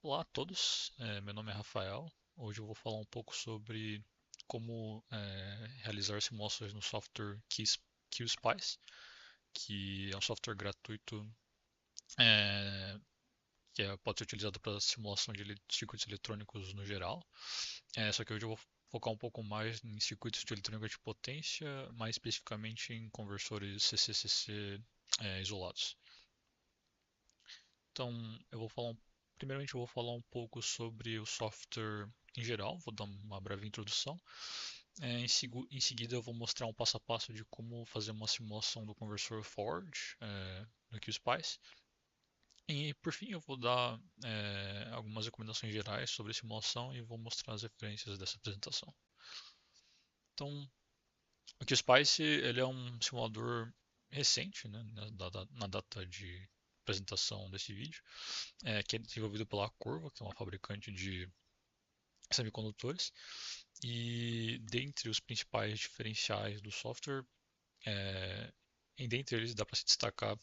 Olá a todos, meu nome é Rafael. Hoje eu vou falar um pouco sobre como realizar simulações no software QSpice, que é um software gratuito é, pode ser utilizado para simulação de circuitos eletrônicos no geral. Só que hoje eu vou focar um pouco mais em circuitos de eletrônica de potência, mais especificamente em conversores CCCC isolados. Então, primeiramente eu vou falar um pouco sobre o software em geral, vou dar uma breve introdução. Em seguida eu vou mostrar um passo a passo de como fazer uma simulação do conversor Forge no QSpice. E por fim eu vou dar algumas recomendações gerais sobre simulação e vou mostrar as referências dessa apresentação. Então, o QSpice ele é um simulador recente, né, na data de apresentação desse vídeo, que é desenvolvido pela Corvo, que é uma fabricante de semicondutores. E dentre os principais diferenciais do software, é, e dentre eles dá para se destacar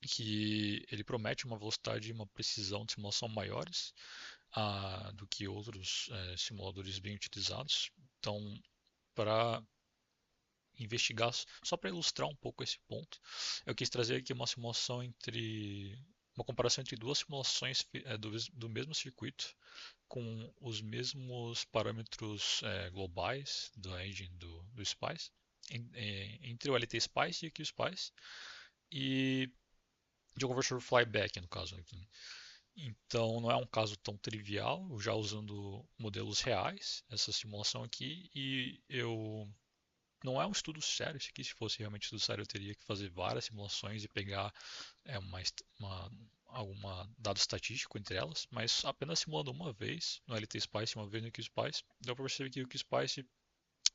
que ele promete uma velocidade e uma precisão de simulação maiores do que outros simuladores bem utilizados. Então, para investigar, só para ilustrar um pouco esse ponto, eu quis trazer aqui uma comparação entre duas simulações do mesmo circuito com os mesmos parâmetros globais da engine do Spice, entre o LT Spice e o QSpice, e de um conversor flyback, no caso aqui. Então não é um caso tão trivial, já usando modelos reais, essa simulação aqui, e eu não é um estudo sério, isso aqui se fosse realmente estudo sério eu teria que fazer várias simulações e pegar é, uma, uma, alguma dado estatístico entre elas, mas apenas simulando uma vez no LT-Spice e uma vez no QSpice, deu para perceber que o QSpice,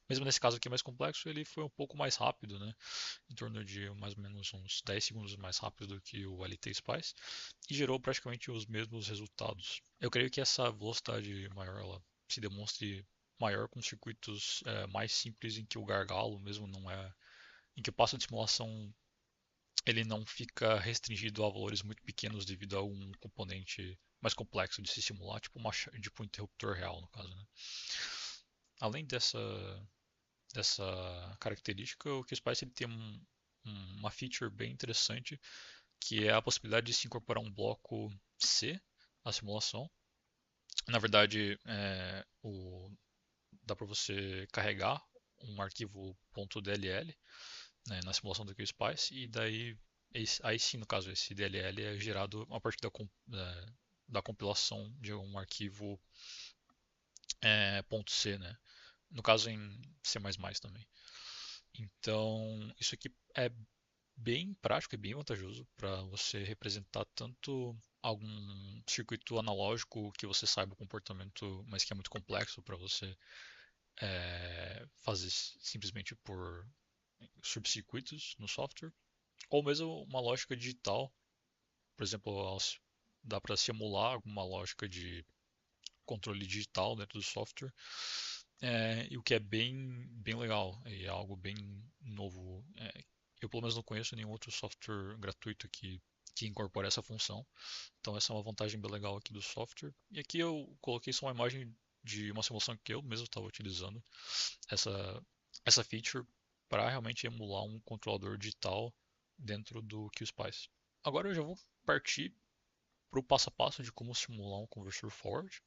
mesmo nesse caso aqui mais complexo, ele foi um pouco mais rápido, né? Em torno de mais ou menos uns 10 segundos mais rápido do que o LT-Spice, e gerou praticamente os mesmos resultados. Eu creio que essa velocidade maior ela se demonstre maior com circuitos mais simples em que o gargalo mesmo não é, em que o passo de simulação ele não fica restringido a valores muito pequenos devido a um componente mais complexo de se simular, tipo um interruptor real no caso, né? Além dessa característica, o QSpice ele tem uma feature bem interessante que é a possibilidade de se incorporar um bloco C à simulação. Na verdade, dá para você carregar um arquivo .dll, né, na simulação do QSpice, e daí, aí sim, no caso, esse DLL é gerado a partir da compilação de um arquivo .c, né? No caso em C++ também. Então, isso aqui é bem prático e bem vantajoso para você representar tanto algum circuito analógico que você saiba o comportamento, mas que é muito complexo para você fazer simplesmente por subcircuitos no software, ou mesmo uma lógica digital, por exemplo, dá para simular alguma lógica de controle digital dentro do software, e o que é bem legal e é algo bem novo. Eu pelo menos não conheço nenhum outro software gratuito que incorpora essa função, então essa é uma vantagem bem legal aqui do software. E aqui eu coloquei só uma imagem de uma simulação que eu mesmo estava utilizando essa, essa feature para realmente emular um controlador digital dentro do QSpice. Agora eu já vou partir para o passo a passo de como simular um conversor forward,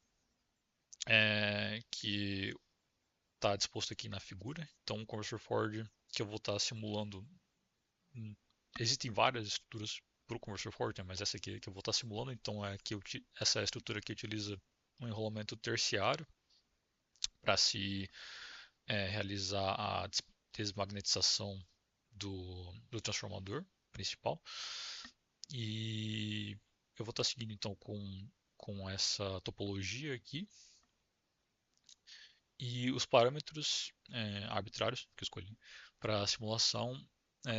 que está disposto aqui na figura. Então, um conversor forward que eu vou estar simulando. hum, Existem várias estruturas para o conversor forward, né, mas essa aqui que eu vou estar simulando, então essa é a estrutura que utiliza um enrolamento terciário para se realizar a desmagnetização do transformador principal. E eu vou estar seguindo então com essa topologia aqui. E os parâmetros arbitrários que eu escolhi para a simulação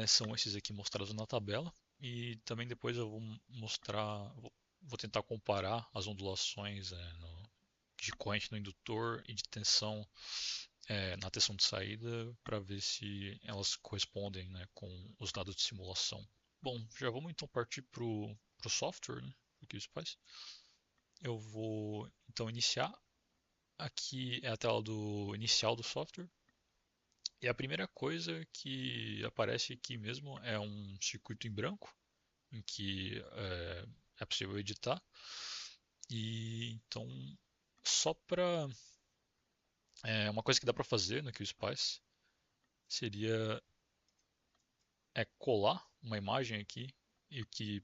são esses aqui mostrados na tabela. E também depois eu vou mostrar, vou tentar comparar as ondulações de corrente no indutor e de tensão na tensão de saída para ver se elas correspondem, né, com os dados de simulação. Bom, já vamos então partir para o software, né, o que isso faz. eu vou então iniciar. Aqui é a tela do inicial do software. E a primeira coisa que aparece aqui mesmo é um circuito em branco, em que é possível editar. E então, só para uma coisa que dá para fazer no QSpice seria colar uma imagem aqui, e o que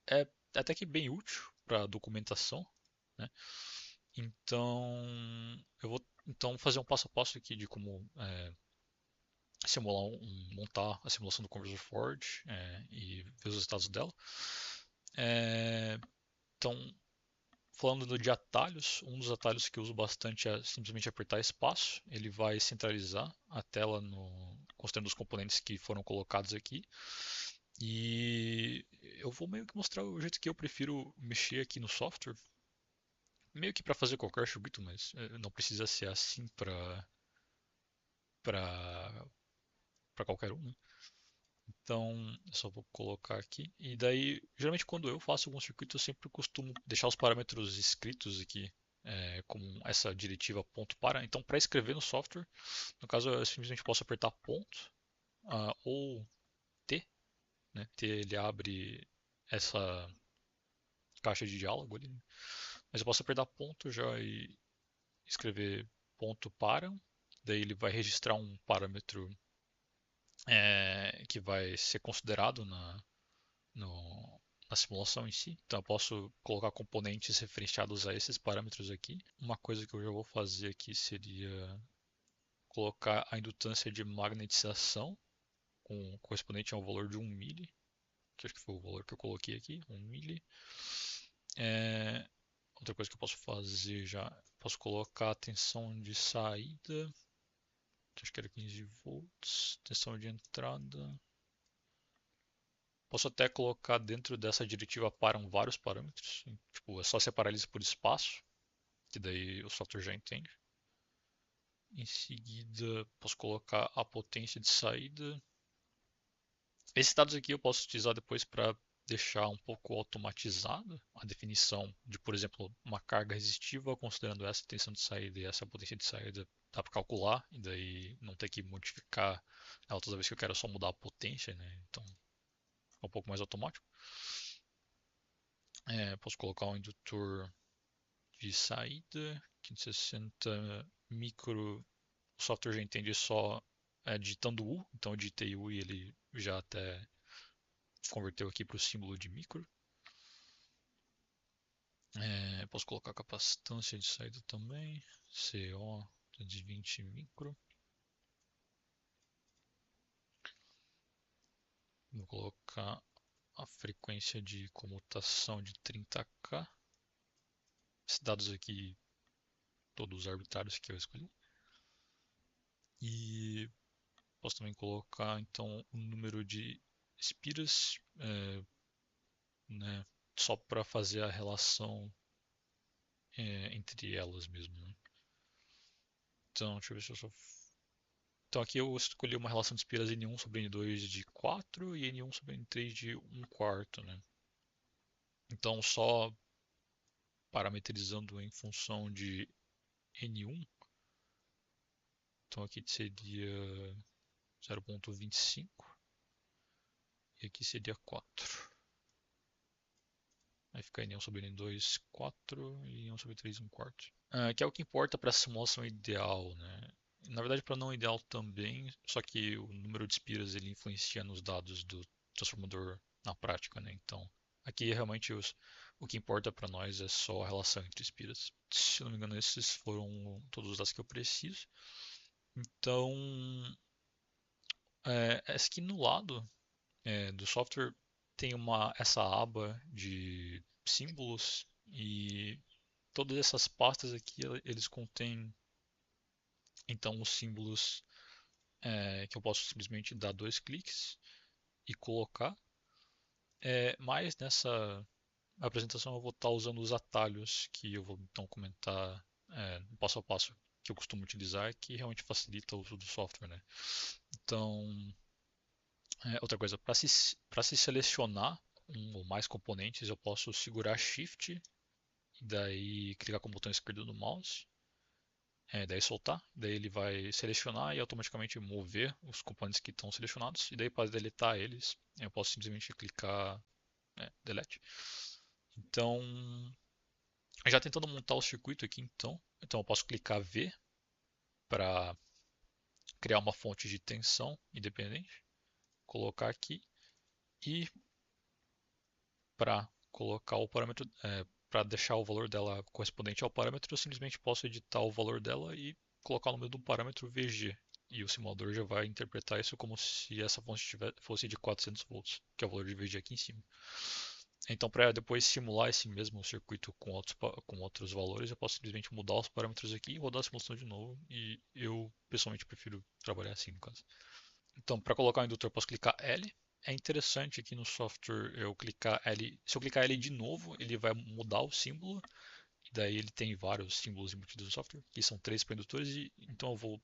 é até que bem útil para documentação, né? Então, eu vou então fazer um passo a passo aqui de como montar a simulação do Conversor Ford e ver os resultados dela. É, então, falando de atalhos, um dos atalhos que eu uso bastante é simplesmente apertar espaço. Ele vai centralizar a tela considerando os componentes que foram colocados aqui. E eu vou meio que mostrar o jeito que eu prefiro mexer aqui no software. Meio que para fazer qualquer circuito, mas não precisa ser assim para qualquer um, né? Então, eu só vou colocar aqui. E daí, geralmente quando eu faço algum circuito, eu sempre costumo deixar os parâmetros escritos aqui, como essa diretiva ponto para. Então, para escrever no software, no caso, eu simplesmente posso apertar ponto ou T, né? T ele abre essa caixa de diálogo ali, né? Mas eu posso apertar ponto já e escrever ponto para. Daí ele vai registrar um parâmetro que vai ser considerado na simulação em si. Então eu posso colocar componentes referenciados a esses parâmetros aqui. Uma coisa que eu já vou fazer aqui seria colocar a indutância de magnetização correspondente ao valor de 1 milli, que acho que foi o valor que eu coloquei aqui, 1 milli. É, outra coisa que eu posso fazer já, posso colocar a tensão de saída, que acho que era 15 volts, tensão de entrada. Posso até colocar dentro dessa diretiva param vários parâmetros. Tipo, é só separar eles por espaço, que daí o software já entende. Em seguida, posso colocar a potência de saída. Esses dados aqui eu posso utilizar depois para deixar um pouco automatizado a definição de, por exemplo, uma carga resistiva, considerando essa tensão de saída e essa potência de saída, dá para calcular, e daí não ter que modificar ela toda vez que eu quero só mudar a potência, né? Então, é um pouco mais automático. Posso colocar um indutor de saída, 560 micro, o software já entende só digitando U, então eu digitei U e ele já até converteu aqui para o símbolo de micro. Posso colocar capacitância de saída também, CO 220 micro. Vou colocar a frequência de comutação de 30K. Esses dados aqui, todos arbitrários que eu escolhi. E posso também colocar então o número de espiras, né, só para fazer a relação entre elas mesmo, né? Então, deixa eu ver se eu só. Então aqui eu escolhi uma relação de espiras N1 sobre N2 de 4 e N1 sobre N3 de 1 quarto, né? Então só parametrizando em função de N1, então aqui seria 0,25 e aqui seria 4. Aí fica N1 sobre N2, 4 e N1 sobre 3, 1 quarto. Que é o que importa para a simulação ideal, né? Na verdade, para não ideal também, só que o número de espiras ele influencia nos dados do transformador na prática, né? Então, aqui realmente o que importa para nós é só a relação entre espiras. Se eu não me engano, esses foram todos os dados que eu preciso. Então, aqui no lado do software tem essa aba de símbolos e todas essas pastas aqui eles contêm então os símbolos que eu posso simplesmente dar dois cliques e colocar. Mas nessa apresentação eu vou estar usando os atalhos que eu vou então comentar no passo a passo que eu costumo utilizar, que realmente facilita o uso do software, né? Então, outra coisa, para se selecionar um ou mais componentes, eu posso segurar Shift e daí clicar com o botão esquerdo do mouse, daí soltar, daí ele vai selecionar e automaticamente mover os componentes que estão selecionados, e daí para deletar eles, eu posso simplesmente clicar delete. Então, já tentando montar o circuito aqui, então eu posso clicar V para criar uma fonte de tensão independente, colocar aqui e para colocar o parâmetro, para deixar o valor dela correspondente ao parâmetro, eu simplesmente posso editar o valor dela e colocar o número do parâmetro VG. E o simulador já vai interpretar isso como se essa fonte fosse de 400 volts, que é o valor de VG aqui em cima. Então, para depois simular esse mesmo circuito com outros valores, eu posso simplesmente mudar os parâmetros aqui e rodar a simulação de novo. E eu, pessoalmente, prefiro trabalhar assim, no caso. Então, para colocar o indutor, eu posso clicar L. É interessante aqui no software eu clicar L. Se eu clicar L de novo, ele vai mudar o símbolo. E daí ele tem vários símbolos embutidos no software, que são 3 para indutores. E, então eu vou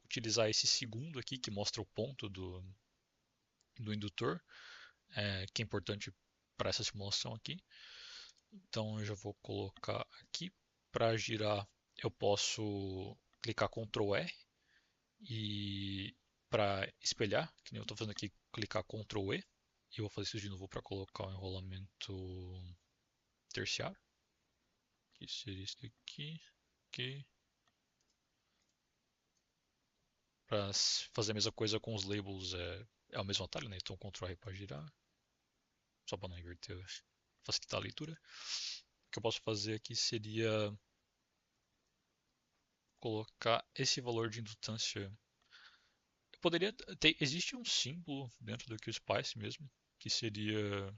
utilizar esse segundo aqui, que mostra o ponto do indutor, que é importante para essa simulação aqui. Então eu já vou colocar aqui. Para girar, eu posso clicar Ctrl R e para espelhar, que nem eu estou fazendo aqui, clicar Ctrl E. E eu vou fazer isso de novo para colocar o enrolamento terciário, que seria isso aqui, aqui. Para fazer a mesma coisa com os labels é o mesmo atalho, né? Então Ctrl R para girar, só para não inverter, facilitar a leitura. O que eu posso fazer aqui seria colocar esse valor de indutância. Eu poderia ter, existe um símbolo dentro do QSpice mesmo, que seria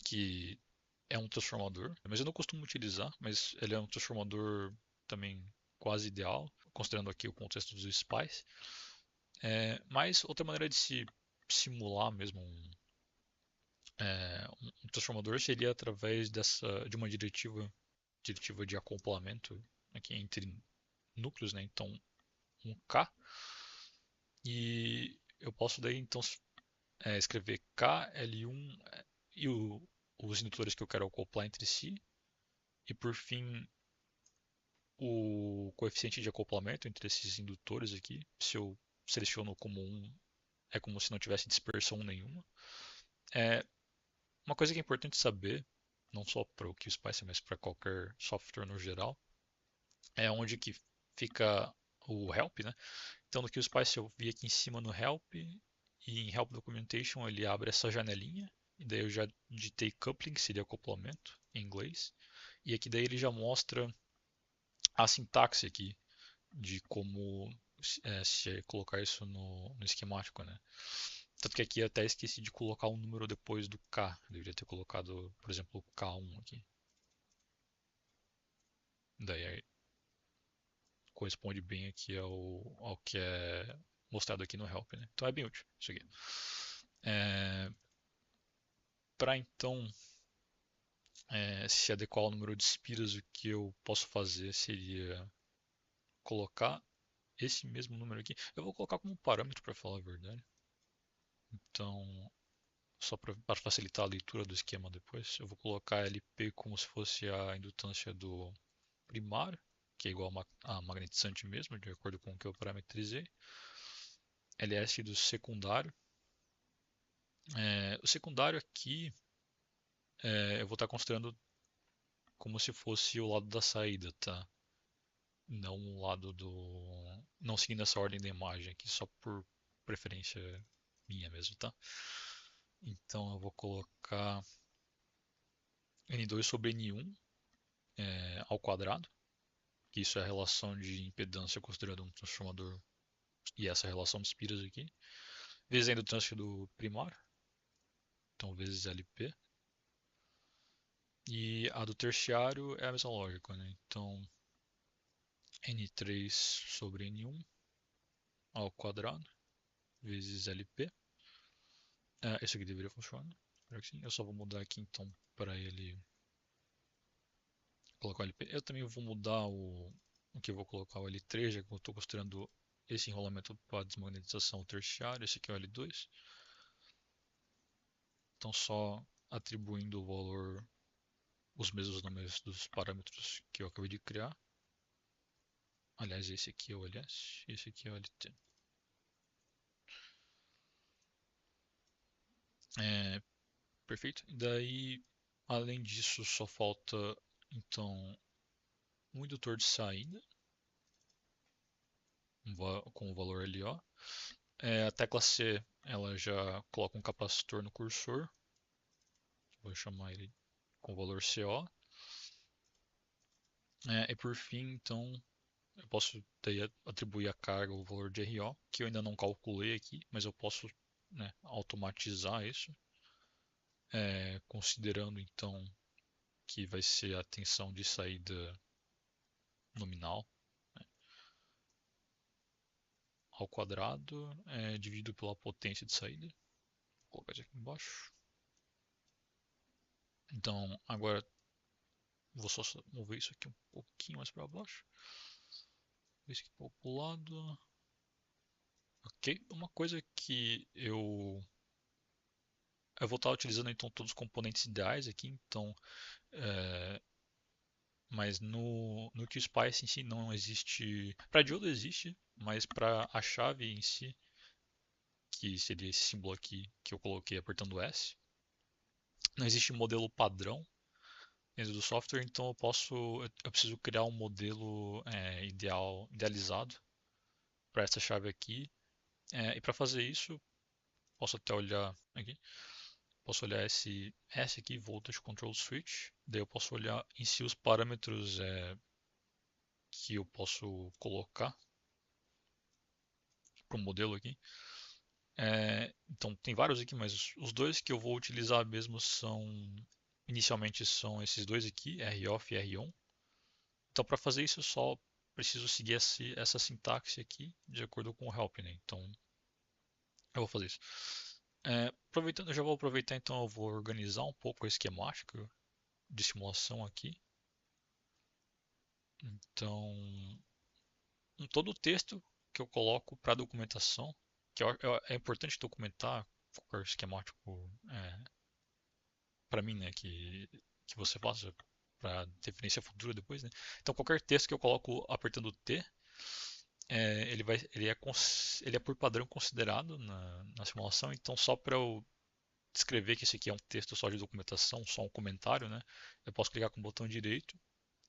que é um transformador, mas eu não costumo utilizar, mas ele é um transformador também quase ideal, considerando aqui o contexto dos spice. Mas outra maneira de se simular mesmo um transformador seria através de uma diretiva de acoplamento aqui entre núcleos, né? Então um K, e eu posso daí então escrever K, L1 e os indutores que eu quero acoplar entre si, e por fim o coeficiente de acoplamento entre esses indutores aqui. Se eu seleciono como um, é como se não tivesse dispersão nenhuma. É, uma coisa que é importante saber, não só para o QSPICE, mas para qualquer software no geral, é onde que fica o help, né? Então no QSPICE eu vi aqui em cima no help, e em help documentation ele abre essa janelinha, e daí eu já digitei coupling, que seria acoplamento em inglês, e aqui daí ele já mostra a sintaxe aqui de como se colocar isso no esquemático, né? Tanto que aqui eu até esqueci de colocar um número depois do K. Eu deveria ter colocado, por exemplo, K1 aqui. Daí corresponde bem aqui ao que é mostrado aqui no help, né? Então é bem útil isso aqui. Para então se adequar ao número de espiras, o que eu posso fazer seria colocar esse mesmo número aqui. Eu vou colocar como parâmetro para falar a verdade. Então, só para facilitar a leitura do esquema depois, eu vou colocar LP como se fosse a indutância do primário, que é igual a magnetizante mesmo, de acordo com o que eu parametrizei. LS do secundário. O secundário aqui eu vou estar considerando como se fosse o lado da saída, tá? Não o lado do. Não seguindo essa ordem da imagem aqui, só por preferência minha mesmo, tá? Então eu vou colocar N2 sobre N1 ao quadrado, que isso é a relação de impedância considerando um transformador, e essa relação de espiras aqui, vezes a indutância do primário, então vezes LP, e a do terciário é a mesma lógica, né? Então N3 sobre N1 ao quadrado vezes LP. Esse aqui deveria funcionar. Espero que sim. Eu só vou mudar aqui então para ele colocar o LP. Eu também vou mudar o que eu vou colocar o L3, já que eu estou considerando esse enrolamento para desmagnetização terciária. Esse aqui é o L2. Então só atribuindo o valor os mesmos nomes dos parâmetros que eu acabei de criar. Aliás, esse aqui é o ls, esse aqui é o lt. É, perfeito. E daí, além disso, só falta então um indutor de saída com o valor LO. A tecla C, ela já coloca um capacitor no cursor. Vou chamar ele com o valor CO. E por fim, então, eu posso daí atribuir a carga o valor de RO, que eu ainda não calculei aqui, mas eu posso, né, automatizar isso, considerando então que vai ser a tensão de saída nominal, né, ao quadrado, dividido pela potência de saída. Vou colocar isso aqui embaixo. Então, agora vou só mover isso aqui um pouquinho mais para baixo. Isso aqui para o lado. Ok, uma coisa que eu vou estar utilizando então todos os componentes ideais aqui, então, é, mas no QSpice em si não existe. Para diodo existe, mas para a chave em si, que seria esse símbolo aqui que eu coloquei apertando S, não existe modelo padrão dentro do software, então eu preciso criar um modelo idealizado para essa chave aqui. E para fazer isso, posso até olhar aqui. Posso olhar esse S aqui, Voltage Control Switch. Daí eu posso olhar em si os parâmetros que eu posso colocar para o modelo aqui. Então tem vários aqui, mas os dois que eu vou utilizar mesmo inicialmente são esses dois aqui, ROFF e R-ON. Então para fazer isso eu só preciso seguir essa sintaxe aqui de acordo com o help, né? Então eu vou fazer isso. Aproveitando, eu já vou aproveitar então, eu vou organizar um pouco o esquemático de simulação aqui. Então, em todo o texto que eu coloco para documentação, que é importante documentar qualquer esquemático para mim, né, que você faça para referência futura depois, né? Então, qualquer texto que eu coloco apertando T, ele é por padrão considerado na simulação. Então, só para eu descrever que esse aqui é um texto só de documentação, só um comentário, né? Eu posso clicar com o botão direito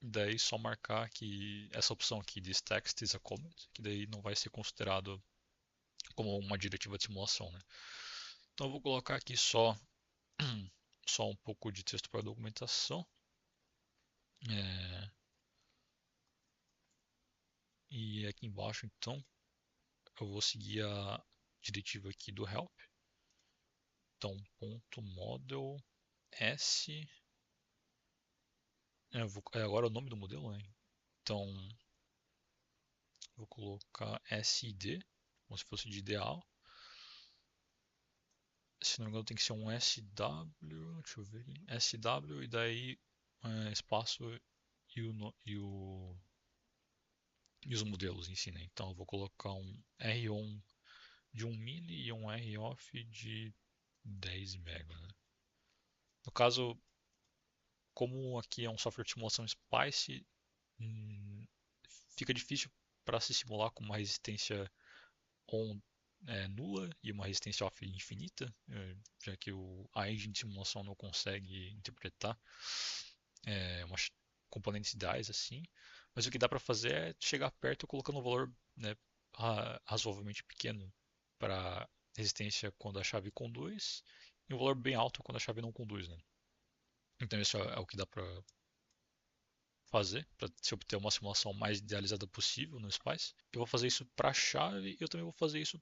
e daí só marcar que essa opção aqui, this text is a comment, que daí não vai ser considerado como uma diretiva de simulação, né? Então eu vou colocar aqui só um pouco de texto para documentação. É, e aqui embaixo, então, eu vou seguir a diretiva aqui do help. Então, ponto model s. Agora é o nome do modelo, né? Então, vou colocar SID, como se fosse de ideal. Se não me engano, tem que ser um SW. Deixa eu ver aqui. SW e daí espaço e, e os modelos em si, né? Então eu vou colocar um R-ON de 1 mili e um R-OFF de 10 mega, né? No caso, como aqui é um software de simulação SPICE, fica difícil para se simular com uma resistência on nula e uma resistência off infinita, já que a engine de simulação não consegue interpretar umas componentes ideais assim. Mas o que dá para fazer é chegar perto colocando um valor, né, razoavelmente pequeno para resistência quando a chave conduz e um valor bem alto quando a chave não conduz, né? Então isso é o que dá para fazer para se obter uma simulação mais idealizada possível no SPICE. Eu vou fazer isso para a chave e eu também vou fazer isso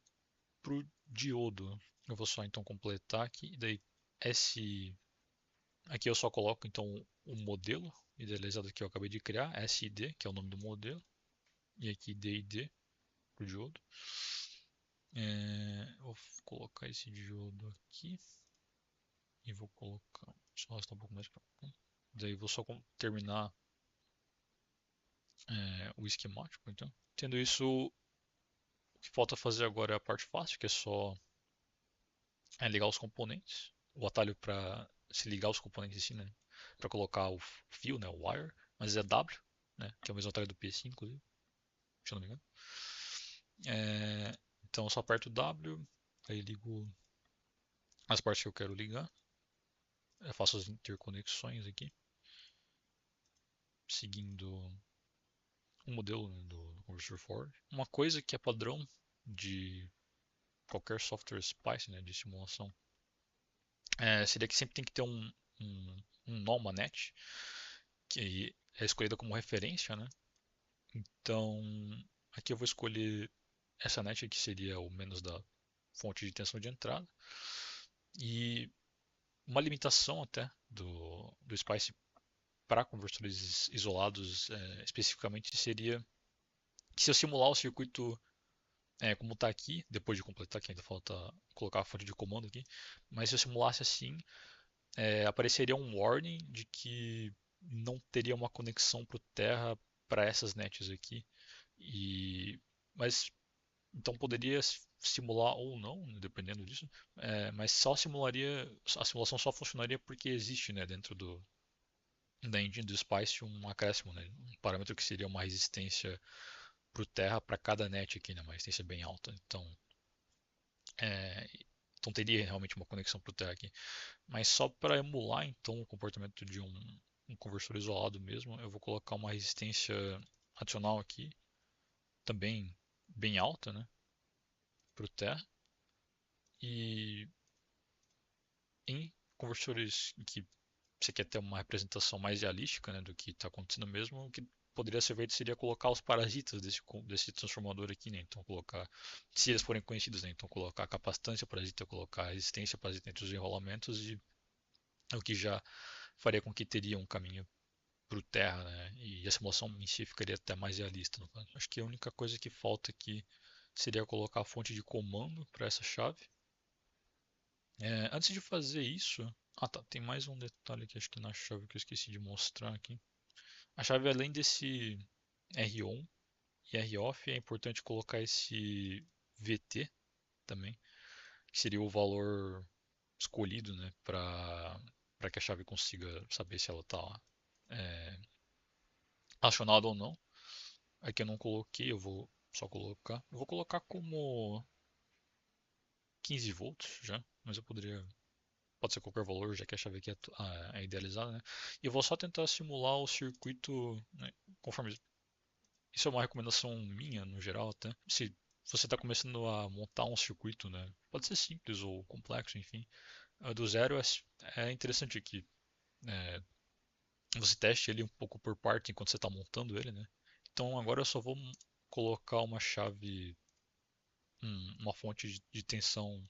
para o diodo. Eu vou só então completar aqui, e daí aqui eu só coloco então o modelo idealizado que eu acabei de criar, SID, que é o nome do modelo, e aqui DID para o diodo. Vou colocar esse diodo aqui e vou colocar, deixa eu arrastar um pouco mais para cá. Daí vou só terminar o esquemático, então. Tendo isso, o que falta fazer agora é a parte fácil, que é só ligar os componentes. O atalho para se ligar os componentes em si, né? para colocar o fio, né, o wire, mas é W, né, que é o mesmo atalho do P5, inclusive, se eu não me engano. Então eu só aperto W, aí ligo as partes que eu quero ligar, eu faço as interconexões aqui, seguindo o modelo, né, do conversor Ford. Uma coisa que é padrão de qualquer software SPICE, né, de simulação, seria que sempre tem que ter um nó, uma net, que é escolhida como referência, né? Então, aqui eu vou escolher essa net que seria o menos da fonte de tensão de entrada. E uma limitação até do SPICE para conversores isolados especificamente seria que se eu simular o circuito como está aqui, depois de completar, que ainda falta colocar a fonte de comando aqui, mas se eu simulasse assim, apareceria um warning de que não teria uma conexão para o Terra para essas nets aqui. Mas então poderia simular ou não, né, dependendo disso. Mas só simularia, a simulação só funcionaria porque existe, né, dentro da engine do Spice um acréscimo, né, um parâmetro que seria uma resistência para o Terra para cada net aqui, né, uma resistência bem alta. É, então teria realmente uma conexão para o Terra aqui. Mas só para emular então o comportamento de um conversor isolado mesmo, eu vou colocar uma resistência adicional aqui, também bem alta, né, para o Terra. E em conversores em que você quer ter uma representação mais realística, né, do que está acontecendo mesmo, o que poderia ser feito seria colocar os parasitas desse transformador aqui, né? Então colocar, se eles forem conhecidos, né? Então colocar a capacitância parasita, colocar a resistência parasita entre os enrolamentos e o que já faria com que teria um caminho para o Terra, né? E a simulação em si ficaria até mais realista, no caso. Acho que a única coisa que falta aqui seria colocar a fonte de comando para essa chave. Antes de fazer isso, tá, tem mais um detalhe aqui, acho que na chave que eu esqueci de mostrar aqui. A chave, além desse R-on e R-off, é importante colocar esse VT também, que seria o valor escolhido, né, para que a chave consiga saber se ela está acionada ou não. Aqui eu não coloquei, eu vou só colocar. Eu vou colocar como 15 volts já, mas eu poderia. Pode ser qualquer valor, já que a chave aqui é idealizada, né? E eu vou só tentar simular o circuito, né, conforme. Isso é uma recomendação minha, no geral, até. Se você está começando a montar um circuito, né? Pode ser simples ou complexo, enfim. Do zero é interessante que você teste ele um pouco por parte enquanto você está montando ele, né? Então agora eu só vou colocar uma chave, uma fonte de tensão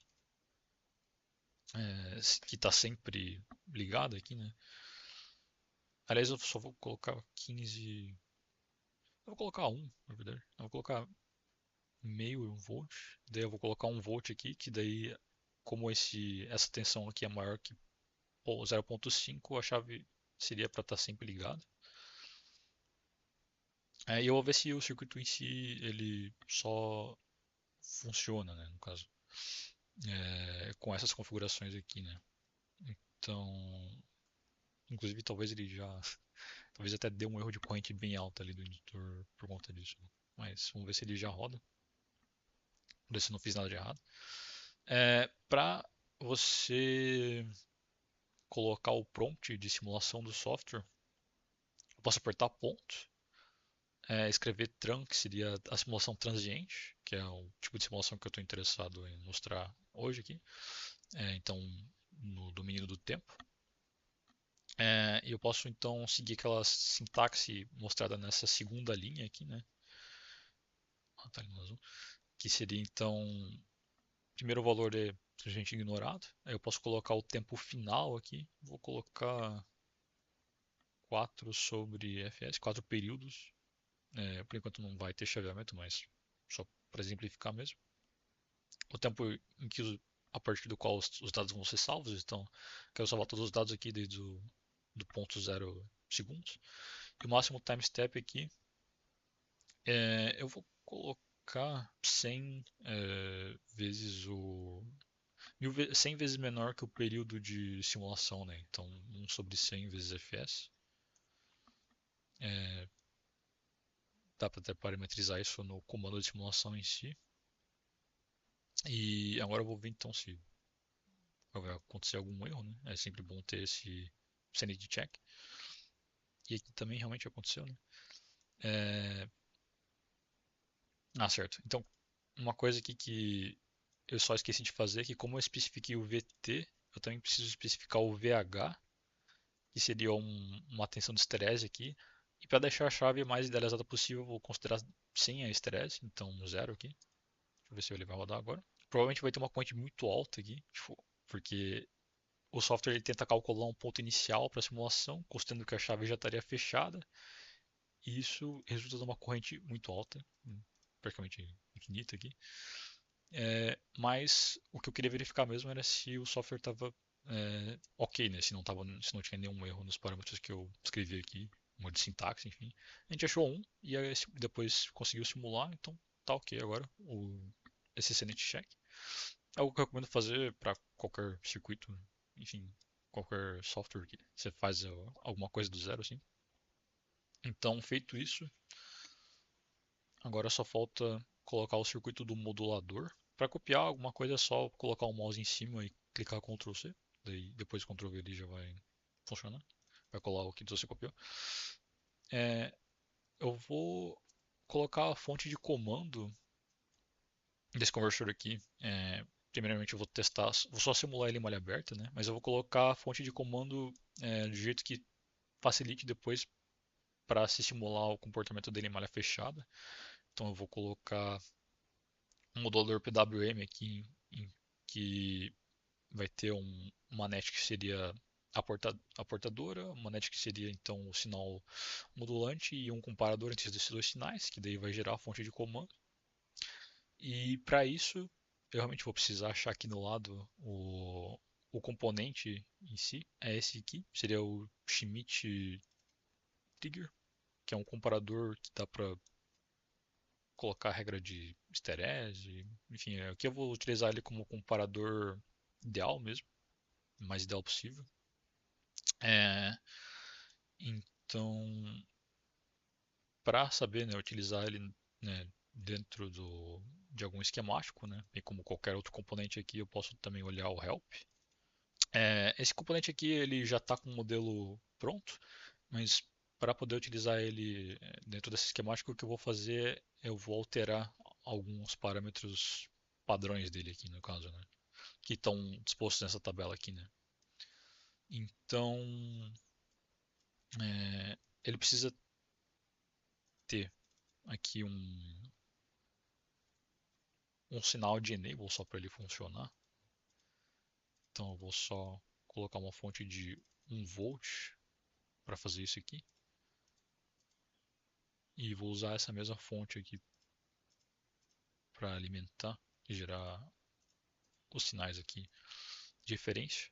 que está sempre ligada aqui, né? Aliás, eu só vou colocar 15. Eu vou colocar um, na verdade. Eu vou colocar meio volt. Daí eu vou colocar um volt aqui, que daí, como essa tensão aqui é maior que 0,5, a chave seria para estar sempre ligada. E eu vou ver se o circuito em si ele só funciona, né, no caso, com essas configurações aqui, né. Então, inclusive talvez ele já, talvez até dê um erro de corrente bem alto ali do indutor por conta disso. Mas vamos ver se ele já roda. Vamos ver se eu não fiz nada de errado. Para você colocar o prompt de simulação do software, eu posso apertar ponto, escrever tran, que seria a simulação transiente, que é o tipo de simulação que eu estou interessado em mostrar hoje aqui. Então, no domínio do tempo. E eu posso então seguir aquela sintaxe mostrada nessa segunda linha aqui, né? Tá ali no azul. Que seria então, primeiro valor é simplesmente ignorado. Aí eu posso colocar o tempo final aqui. Vou colocar 4 sobre fs, 4 períodos. Por enquanto não vai ter chaveamento, mas só para exemplificar mesmo. O tempo em que a partir do qual os dados vão ser salvos. Então, quero salvar todos os dados aqui desde do ponto 0 segundos. E o máximo time step aqui, eu vou colocar 100 vezes 100 vezes menor que o período de simulação, né? Então, 1/100 vezes fs. É, dá para até parametrizar isso no comando de simulação em si. E agora eu vou ver então se vai acontecer algum erro, né? É sempre bom ter esse sanity check. E aqui também realmente aconteceu, né? É... Ah, certo. Então, uma coisa aqui que eu só esqueci de fazer é que como eu especifiquei o VT, eu também preciso especificar o VH, que seria uma tensão de estresse aqui. E para deixar a chave mais idealizada possível, eu vou considerar sem a estresse, então zero aqui. Deixa eu ver se ele vai rodar agora. Provavelmente vai ter uma corrente muito alta aqui, tipo, porque o software ele tenta calcular um ponto inicial para a simulação, considerando que a chave já estaria fechada, e isso resulta numa corrente muito alta, praticamente infinita aqui. Mas o que eu queria verificar mesmo era se o software estava ok, né? Se não tinha nenhum erro nos parâmetros que eu escrevi aqui, um erro de sintaxe, enfim. A gente achou um e aí depois conseguiu simular, então tá ok agora esse sanity check. É algo que eu recomendo fazer para qualquer circuito, enfim, qualquer software que você faz alguma coisa do zero, assim. Então, feito isso, agora só falta colocar o circuito do modulador. Para copiar alguma coisa é só colocar o mouse em cima e clicar Ctrl C. Daí depois Ctrl V ele já vai funcionar. Vai colar o que você copiou. É, eu vou colocar a fonte de comando desse conversor aqui. Primeiramente eu vou testar, vou só simular ele em malha aberta, né? Mas eu vou colocar a fonte de comando de jeito que facilite depois para se simular o comportamento dele em malha fechada. Então eu vou colocar um modulador PWM aqui que vai ter uma net que seria a portadora, uma net que seria então o sinal modulante e um comparador entre esses dois sinais, que daí vai gerar a fonte de comando. E para isso, eu realmente vou precisar achar aqui no lado o componente em si, é esse aqui, seria o Schmidt Trigger, que é um comparador que dá para colocar a regra de esterese, enfim, aqui eu vou utilizar ele como comparador ideal mesmo, o mais ideal possível. É, então, para saber, né, utilizar ele, né, dentro de algum esquemático, né, bem como qualquer outro componente aqui, eu posso também olhar o help. Esse componente aqui ele já está com o modelo pronto, mas para poder utilizar ele dentro desse esquemático, o que eu vou fazer, eu vou alterar alguns parâmetros padrões dele aqui, no caso, né, que estão dispostos nessa tabela aqui, né. Então, ele precisa ter aqui um sinal de enable só para ele funcionar. Então eu vou só colocar uma fonte de 1 volt para fazer isso aqui. E vou usar essa mesma fonte aqui para alimentar e gerar os sinais aqui de referência.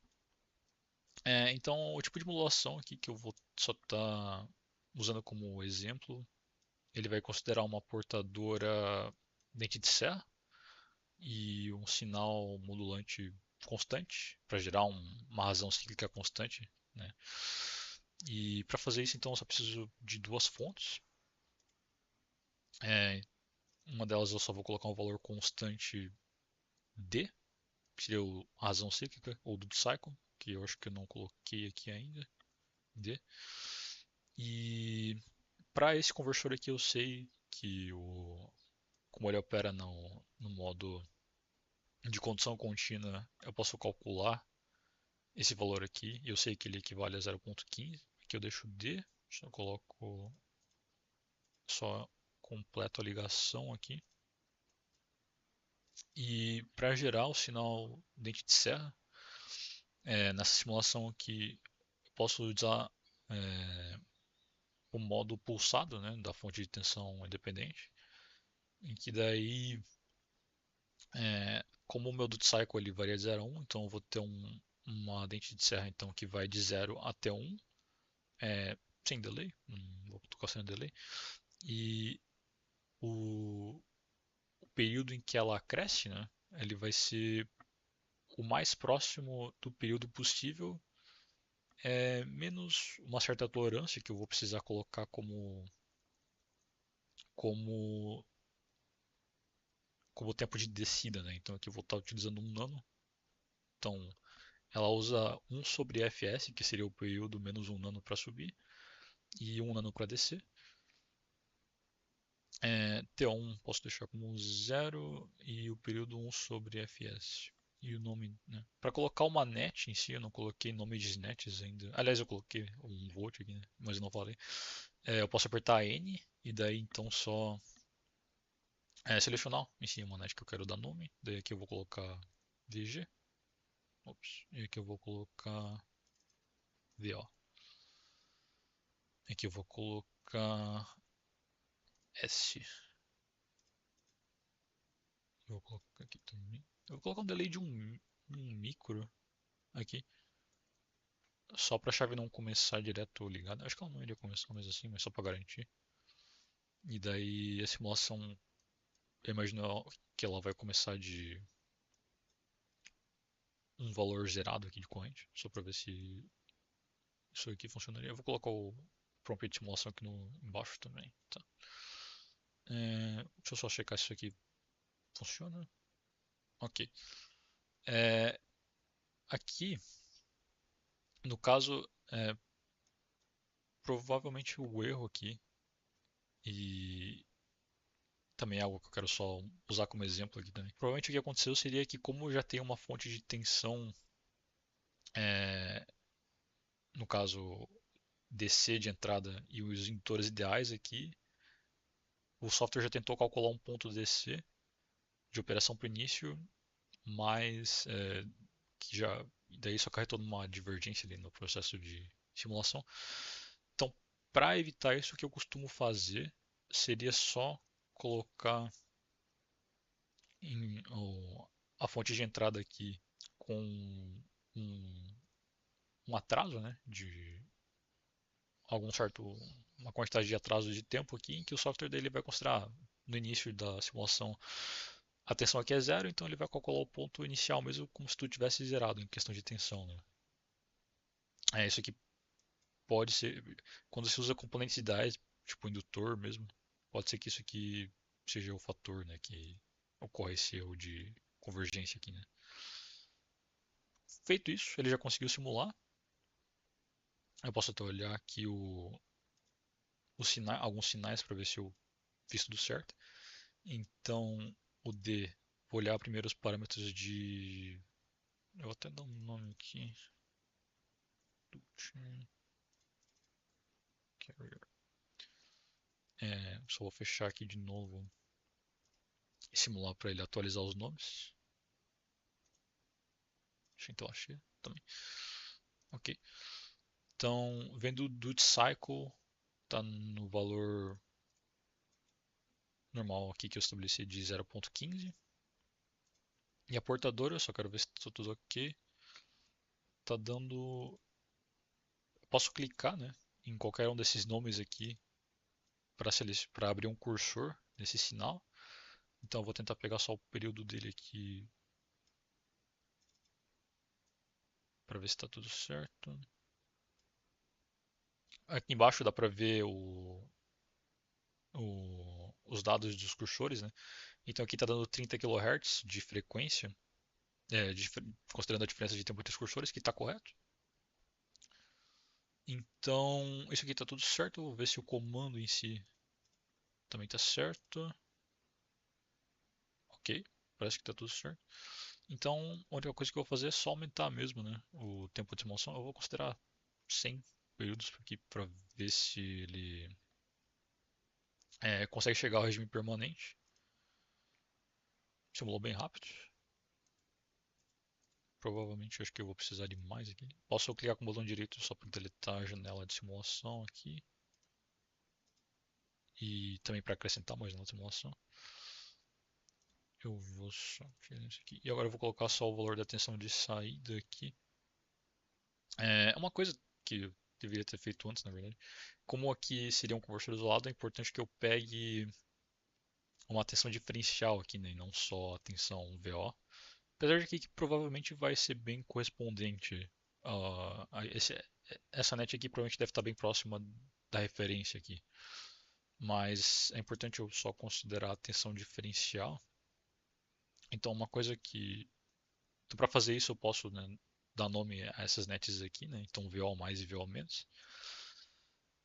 Então o tipo de modulação aqui que eu vou só estar usando como exemplo, ele vai considerar uma portadora dente de serra e um sinal modulante constante para gerar uma razão cíclica constante, né? E para fazer isso, então, eu só preciso de duas fontes. É, uma delas eu só vou colocar um valor constante D, que seria a razão cíclica, ou do cycle, que eu acho que eu não coloquei aqui ainda, D. E para esse conversor aqui eu sei que como ele opera no modo de condição contínua, eu posso calcular esse valor aqui, e eu sei que ele equivale a 0,15. Aqui eu deixo D, só coloco, só completo a ligação aqui. E para gerar o sinal dente de serra, nessa simulação aqui eu posso usar o modo pulsado, né, da fonte de tensão independente, em que daí, como o meu duty cycle ele varia de 0 a 1, então eu vou ter uma dente de serra então, que vai de 0 até 1, sem delay, não vou tocar sem delay, e o período em que ela cresce, né, ele vai ser o mais próximo do período possível, menos uma certa tolerância que eu vou precisar colocar como, como tempo de descida, né? Então aqui eu vou estar utilizando um nano. Então ela usa 1 sobre fs, que seria o período menos 1 nano para subir, e 1 nano para descer. T1 posso deixar como 0 e o período 1 sobre fs. E o nome, né? Para colocar uma net em si, eu não coloquei nome de nets ainda. Aliás, eu coloquei um volt aqui, né? Mas eu não falei. Eu posso apertar N e daí então só selecionar em si uma net que eu quero dar nome. Daí aqui eu vou colocar VG. Ops. E aqui eu vou colocar VO. Aqui eu vou colocar S. Eu vou colocar aqui também. Eu vou colocar um delay de um micro aqui. Só pra chave não começar direto ligada. Acho que ela não iria começar mais assim, mas só pra garantir. E daí a simulação, eu imagino que ela vai começar de um valor zerado aqui de corrente. Só pra ver se isso aqui funcionaria. Eu vou colocar o prompt de simulação aqui embaixo também. Tá. Deixa eu só checar se isso aqui funciona. Ok. É, aqui, no caso, provavelmente o erro aqui, e também é algo que eu quero só usar como exemplo aqui também. Provavelmente o que aconteceu seria que, como já tem uma fonte de tensão, é, no caso DC de entrada e os indutores ideais aqui, o software já tentou calcular um ponto DC de operação para o início, mas que já daí isso acarretou numa divergência ali no processo de simulação. Então, para evitar isso, o que eu costumo fazer seria só colocar em, a fonte de entrada aqui com um, um atraso, né, de algum certo uma quantidade de atraso de tempo aqui, em que o software dele vai considerar no início da simulação a tensão aqui é zero, então ele vai calcular o ponto inicial mesmo como se tudo tivesse zerado em questão de tensão, né? Isso aqui pode ser quando se usa componentes ideais, tipo indutor mesmo, pode ser que isso aqui seja o fator, né, que ocorre esse erro de convergência aqui, né? Feito isso, ele já conseguiu simular. Eu posso até olhar aqui alguns sinais para ver se eu fiz tudo certo. Então, o D, vou olhar primeiro os parâmetros de. Eu vou até dar um nome aqui. Carrier. Só vou fechar aqui de novo e simular para ele atualizar os nomes. Deixa eu então achei também. Ok. Então, vendo o Duty Cycle, está no valor normal aqui que eu estabeleci de 0.15. E a portadora, eu só quero ver se está tudo ok. Tá dando. Posso clicar, né, em qualquer um desses nomes aqui para abrir um cursor nesse sinal. Então eu vou tentar pegar só o período dele aqui para ver se está tudo certo. Aqui embaixo dá para ver os dados dos cursores, né? Então aqui está dando 30 kHz de frequência, considerando a diferença de tempo entre os cursores, que está correto. Então isso aqui está tudo certo. Vou ver se o comando em si também está certo. Ok, parece que está tudo certo. Então a única coisa que eu vou fazer é só aumentar mesmo, né, o tempo de simulação. Eu vou considerar 100 períodos aqui para ver se ele consegue chegar ao regime permanente. Simulou bem rápido. Provavelmente acho que eu vou precisar de mais aqui. Posso clicar com o botão direito só para deletar a janela de simulação aqui. E também para acrescentar mais na simulação. Eu vou só tirar isso aqui. E agora eu vou colocar só o valor da tensão de saída aqui. Uma coisa que eu deveria ter feito antes, na verdade. Como aqui seria um conversor isolado, é importante que eu pegue uma tensão diferencial aqui, né? E não só a tensão VO. Apesar de que provavelmente vai ser bem correspondente essa net aqui provavelmente deve estar bem próxima da referência aqui. Mas é importante eu só considerar a tensão diferencial. Então uma coisa que então, para fazer isso eu posso, né, dar nome a essas nets aqui, né? Então VO mais e VO menos.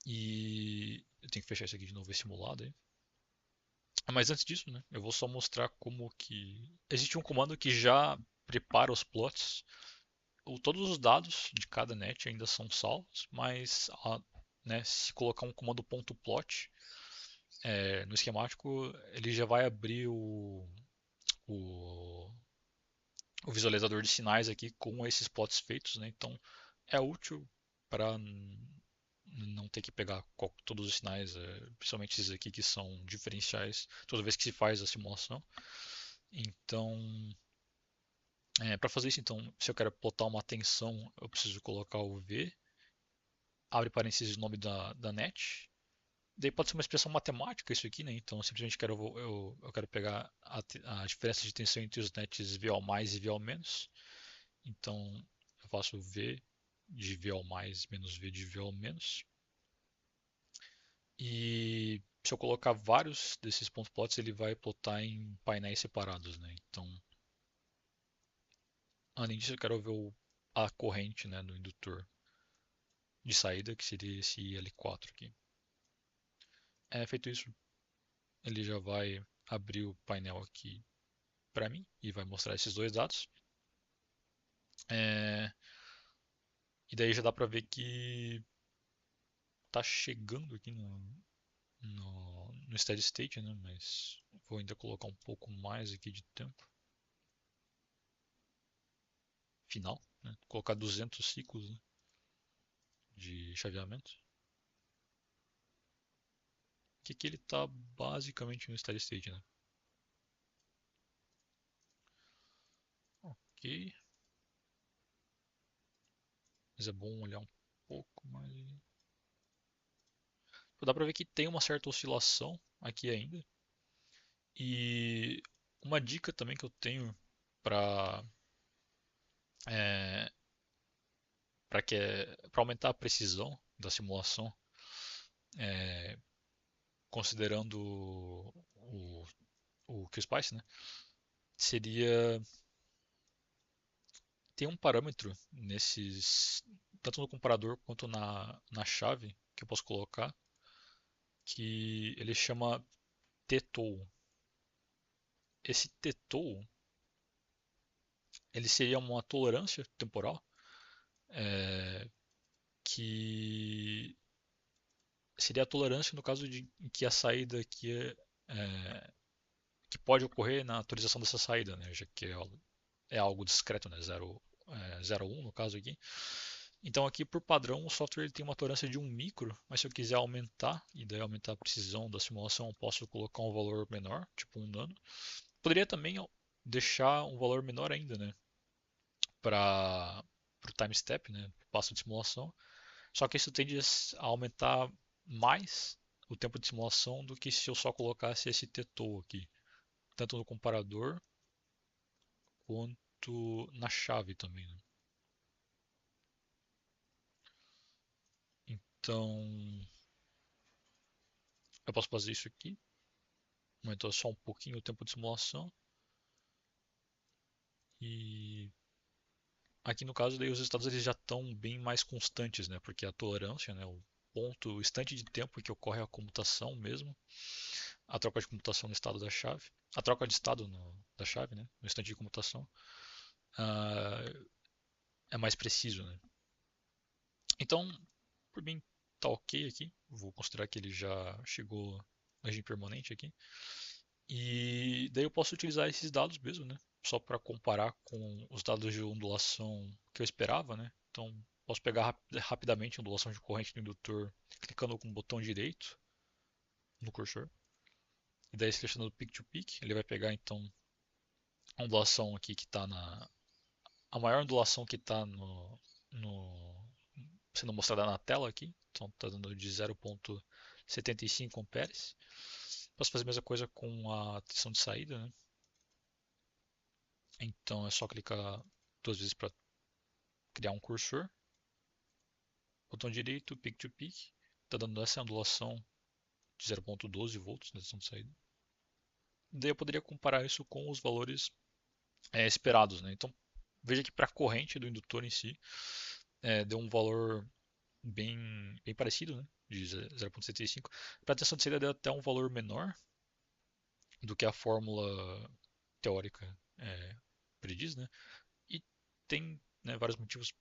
E eu tenho que fechar isso aqui de novo, esse simulado aí. Mas antes disso, né, eu vou só mostrar como que existe um comando que já prepara os plots. Todos os dados de cada net ainda são salvos, mas né, se colocar um comando .plot no esquemático, ele já vai abrir o, o visualizador de sinais aqui com esses plots feitos, né? Então é útil para não ter que pegar todos os sinais, principalmente esses aqui que são diferenciais, toda vez que se faz a simulação. Então, para fazer isso, então, se eu quero plotar uma tensão, eu preciso colocar o V, abre parênteses o nome da net. Daí pode ser uma expressão matemática isso aqui, né? Então, simplesmente eu quero pegar a diferença de tensão entre os nets VO mais e VO menos. Então, eu faço V de VO mais menos V de VO menos. E se eu colocar vários desses pontos plots, ele vai plotar em painéis separados, né? Então, além disso, eu quero ver a corrente, né, do indutor de saída, que seria esse IL4 aqui. Feito isso, ele já vai abrir o painel aqui para mim e vai mostrar esses dois dados. É, e daí já dá para ver que tá chegando aqui no steady state, né? Mas vou ainda colocar um pouco mais aqui de tempo final, né? Colocar 200 ciclos, né, de chaveamento. Que aqui ele tá basicamente no steady state, né? Ok, mas é bom olhar um pouco mais. Dá para ver que tem uma certa oscilação aqui ainda. E uma dica também que eu tenho para é, para aumentar a precisão da simulação, é, considerando o QSpice, né? Seria tem um parâmetro nesses tanto no comparador quanto na chave que eu posso colocar que ele chama TTOL. Esse TTOL ele seria uma tolerância temporal é, que seria a tolerância no caso de em que a saída aqui que pode ocorrer na atualização dessa saída, né? Já que é algo discreto, né? 0,1 no caso aqui. Então aqui por padrão o software ele tem uma tolerância de 1 micro, mas se eu quiser aumentar e daí aumentar a precisão da simulação, eu posso colocar um valor menor, tipo 1 nano. Poderia também deixar um valor menor ainda, né? Para o time step, né? Passo de simulação. Só que isso tende a aumentar mais o tempo de simulação do que se eu só colocasse esse TTOL aqui, tanto no comparador quanto na chave também, né? Então, eu posso fazer isso aqui, aumentar só um pouquinho o tempo de simulação e aqui no caso daí os estados eles já estão bem mais constantes, né? Porque a tolerância, né, o ponto, o instante de tempo que ocorre a comutação mesmo, a troca de comutação no estado da chave, a troca de estado da chave, né, no instante de comutação, uh, é mais preciso, né? Então, por mim, tá ok aqui. Vou considerar que ele já chegou no regime permanente aqui. E daí eu posso utilizar esses dados mesmo, né? Só para comparar com os dados de ondulação que eu esperava, né? Então, posso pegar rapidamente a ondulação de corrente do indutor clicando com o botão direito no cursor. E daí selecionando Peak to Peak, ele vai pegar então a ondulação aqui que está a maior ondulação que está no, sendo mostrada na tela aqui. Então está dando de 0,75 amperes. Posso fazer a mesma coisa com a tensão de saída, né? Então é só clicar duas vezes para criar um cursor, botão direito, peak to peak, está dando essa ondulação de 0,12 volts na direção de saída. Daí eu poderia comparar isso com os valores esperados, né? Então veja que para a corrente do indutor em si deu um valor bem, bem parecido, né? De 0,75. Para a tensão de saída deu até um valor menor do que a fórmula teórica prediz, né? E tem, né, vários motivos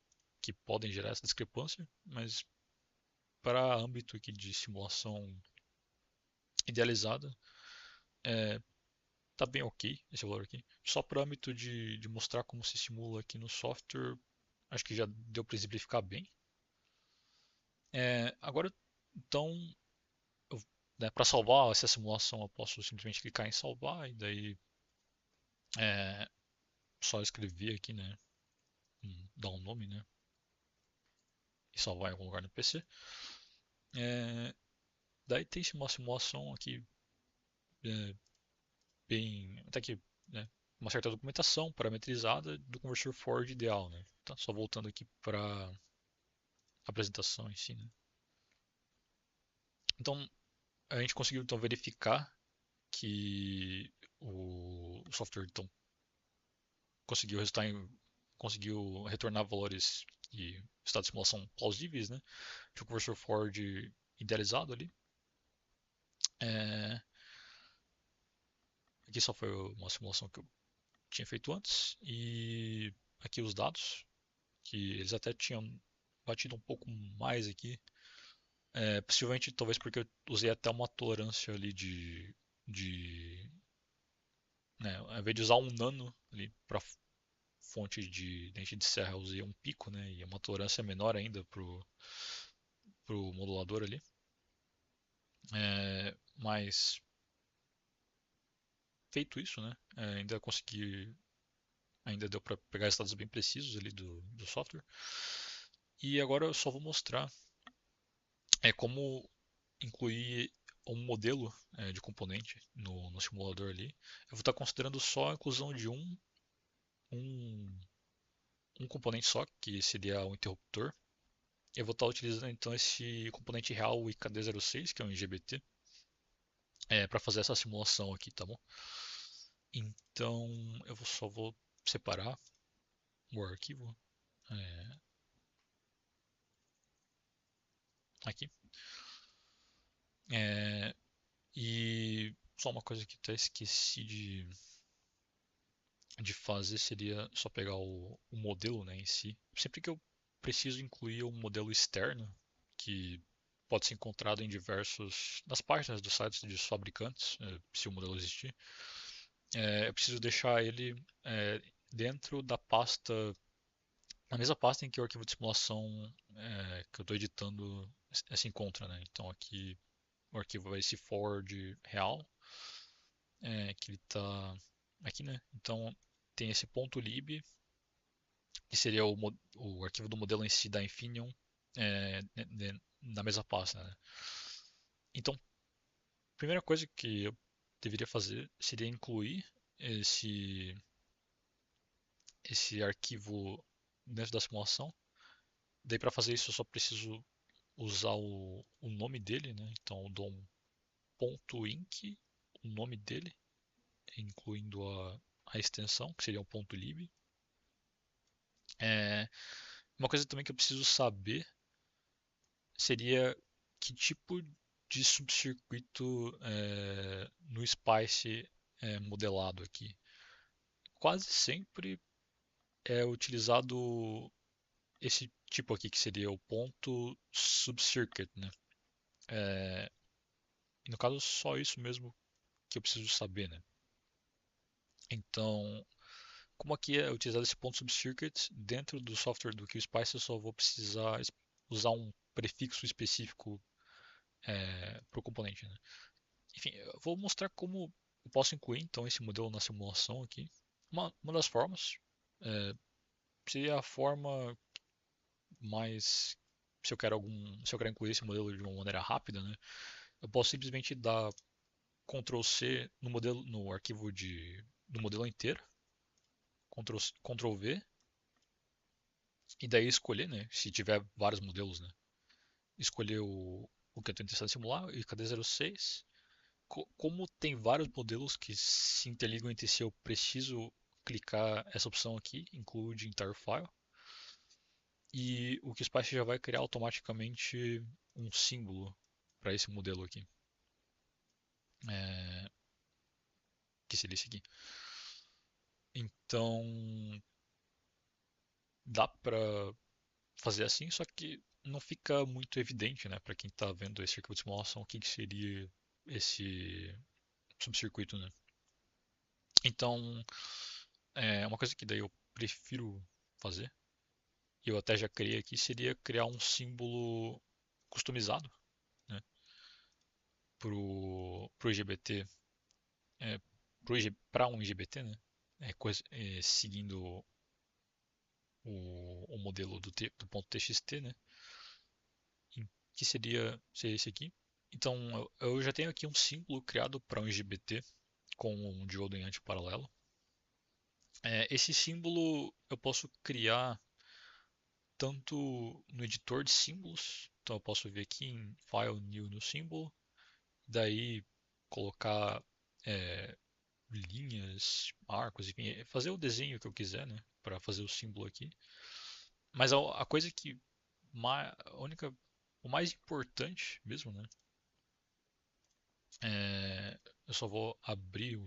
que podem gerar essa discrepância, mas para âmbito aqui de simulação idealizada, tá bem ok esse valor aqui. Só para âmbito de mostrar como se simula aqui no software, acho que já deu para exemplificar bem. Agora, então, né, para salvar essa simulação, eu posso simplesmente clicar em salvar e daí é, só escrever aqui, né, dar um nome, né, e salvar em algum lugar no PC. Daí tem uma simulação aqui é, bem, até que, né, uma certa documentação parametrizada do conversor Ford ideal, né. Então, só voltando aqui para a apresentação em si, né. Então, a gente conseguiu então verificar que o software então conseguiu conseguiu retornar valores e estados de simulação plausíveis, né, de um conversor Ford idealizado ali. É, aqui só foi uma simulação que eu tinha feito antes e aqui os dados que eles até tinham batido um pouco mais aqui. Possivelmente talvez porque eu usei até uma tolerância ali de né, ao invés de usar um nano ali para fonte de dente de serra, eu usei um pico, né, e uma tolerância menor ainda pro modulador ali. Mas feito isso, né, ainda consegui, ainda deu para pegar resultados bem precisos ali do software. E agora eu só vou mostrar como incluir um modelo de componente no simulador ali. Eu vou estar considerando só a inclusão de um, um componente só, que seria o interruptor. Eu vou estar utilizando então esse componente real, o IKD06, que é um IGBT, para fazer essa simulação aqui, tá bom? Então eu só vou separar o arquivo aqui. É, e só uma coisa que até esqueci de fazer seria só pegar o modelo, né, em si. Sempre que eu preciso incluir um modelo externo, que pode ser encontrado em diversos nas páginas dos sites dos fabricantes, se o modelo existir, eu preciso deixar ele dentro da pasta, na mesma pasta em que o arquivo de simulação que eu estou editando se encontra, né? Então aqui o arquivo vai ser forward real, que ele está aqui, né? Então tem esse ponto .lib, que seria o arquivo do modelo em si da Infineon, na mesma pasta, né? Então, a primeira coisa que eu deveria fazer seria incluir esse, esse arquivo dentro da simulação. Daí para fazer isso eu só preciso usar o nome dele, né? Então eu dou um ponto .inc, o nome dele, incluindo a extensão, que seria um ponto .lib. Uma coisa também que eu preciso saber seria que tipo de subcircuito no Spice modelado aqui. Quase sempre é utilizado esse tipo aqui, que seria o ponto subcircuit, né? E no caso, só isso mesmo que eu preciso saber, né? Então, como aqui é utilizado esse ponto subcircuit, dentro do software do QSpice eu só vou precisar usar um prefixo específico para o componente, né? Enfim, eu vou mostrar como eu posso incluir então esse modelo na simulação aqui. Uma das formas seria a forma mais, se eu quero incluir esse modelo de uma maneira rápida, né? Eu posso simplesmente dar Ctrl C no modelo, no arquivo do modelo inteiro, Ctrl V e daí escolher, né? Se tiver vários modelos, né? Escolher o que eu estou interessado em simular, o IKD06. Como tem vários modelos que se interligam entre si, eu preciso clicar essa opção aqui, Include Entire File. E o QSpice já vai criar automaticamente um símbolo para esse modelo aqui, é, que seria esse aqui. Então dá para fazer assim, só que não fica muito evidente, né, para quem está vendo esse arquivo de simulação, o que seria esse subcircuito, né? Então, uma coisa que daí eu prefiro fazer, e eu até já criei aqui, seria criar um símbolo customizado, né, pro IGBT, é, para um IGBT, né, seguindo o modelo do ponto .txt, né, que seria esse aqui. Então eu já tenho aqui um símbolo criado para um IGBT com um diodo em antiparalelo. Esse símbolo eu posso criar tanto no editor de símbolos, então eu posso vir aqui em File, New no símbolo, daí colocar é, linhas, arcos, enfim, fazer o desenho que eu quiser, né, para fazer o símbolo aqui. Mas a coisa que a única, o mais importante mesmo, né, eu só vou abrir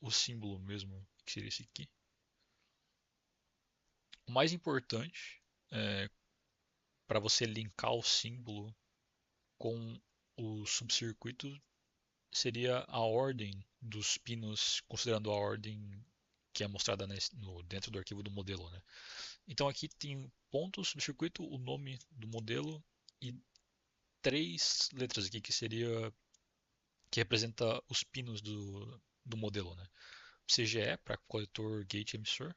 o símbolo mesmo, que seria esse aqui. O mais importante para você linkar o símbolo com o subcircuito seria a ordem dos pinos, considerando a ordem que é mostrada dentro do arquivo do modelo, né? Então aqui tem ponto, subcircuito, o nome do modelo e três letras aqui que representa os pinos do modelo, né? CGE para coletor gate emissor.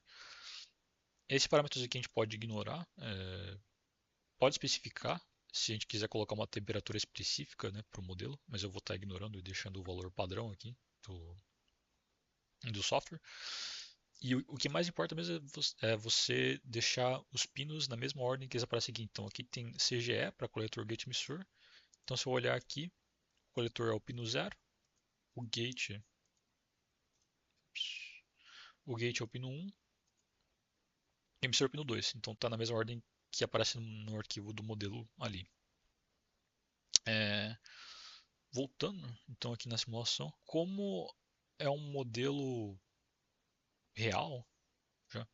Esses parâmetros aqui a gente pode ignorar, pode especificar se a gente quiser colocar uma temperatura específica, né, para o modelo, mas eu vou estar ignorando e deixando o valor padrão aqui do software. E o que mais importa mesmo é você deixar os pinos na mesma ordem que eles aparecem aqui. Então aqui tem CGE para coletor gate emissor. Então se eu olhar aqui, o coletor é o pino 0, o gate, o gate é o pino 1, emissor é o pino 2. Então está na mesma ordem que aparece no arquivo do modelo ali. É, voltando então aqui na simulação, como é um modelo real, já,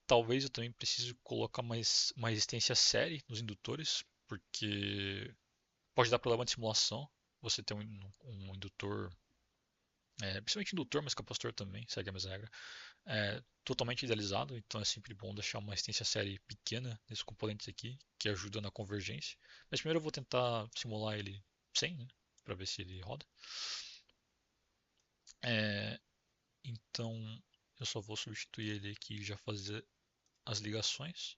talvez eu também precise colocar uma resistência série nos indutores, porque pode dar problema de simulação. Você tem um indutor, principalmente indutor, mas capacitor também, segue a mesma regra, totalmente idealizado, então é sempre bom deixar uma resistência série pequena nesses componentes aqui, que ajuda na convergência. Mas primeiro eu vou tentar simular ele sem, né, para ver se ele roda. É, então eu só vou substituir ele aqui e já fazer as ligações.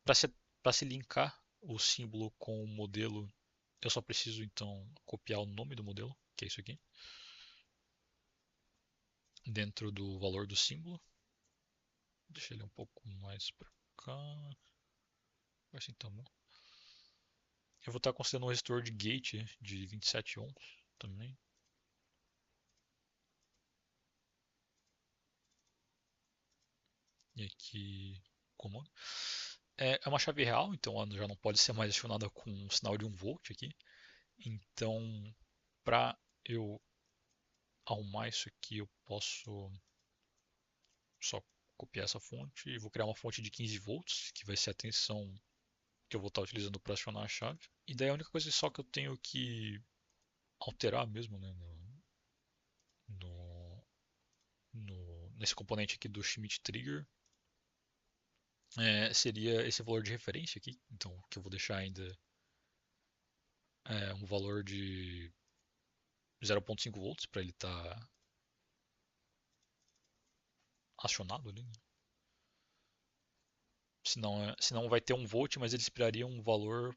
Para se linkar o símbolo com o modelo, eu só preciso então copiar o nome do modelo, que é isso aqui, dentro do valor do símbolo. Deixa ele um pouco mais para cá. Assim tá bom. Eu vou estar considerando um resistor de gate de 27 ohms também. E aqui, comando. É uma chave real, então ela já não pode ser mais acionada com um sinal de 1 volt aqui. Então, para eu arrumar isso aqui, eu posso só copiar essa fonte e vou criar uma fonte de 15 volts, que vai ser a tensão que eu vou estar utilizando para acionar a chave. E daí a única coisa só que eu tenho que alterar mesmo, né, no, nesse componente aqui do Schmitt Trigger, seria esse valor de referência aqui. Então, que eu vou deixar ainda um valor de 0,5 volts para ele estar acionado ali, né? Senão vai ter 1 volt, mas ele esperaria um valor